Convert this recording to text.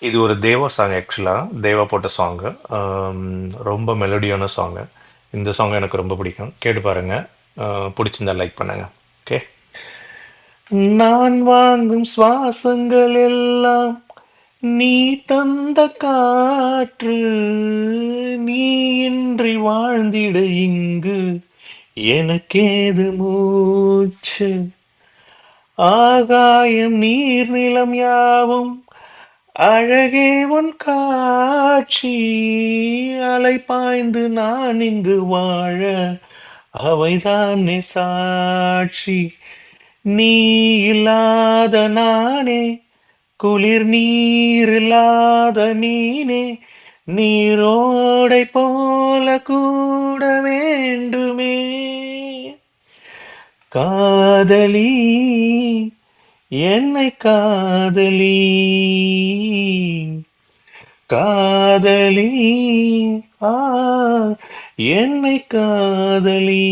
இது ஒரு தேவா சாங் ஆக்சுவலாக. தேவா போட்ட சாங்கு. ரொம்ப மெலடியான சாங்கு. இந்த சாங் எனக்கு ரொம்ப பிடிக்கும். கேட்டு பாருங்க. பிடிச்சிருந்தா லைக் பண்ணுங்க. ஓகே. நான் வாங்கும் சுவாசங்கள் எல்லாம் நீ தந்த காற்று, நீ இன்றி வாழ்ந்திட இங்கு எனக்கேது மூச்சு. ஆகாயம் நீர் நிலம் யாவும் அழகே உன் காட்சி. அலை பாய்ந்து நான் இங்கு வாழ அவைதானே சாட்சி. நீ இல்லாத நானே குளிர் நீர் இல்லாத மீனே, நீரோடை போல கூட வேண்டுமே. காதலி என்னை காதலி, காதலி ஆ என்னை காதலி.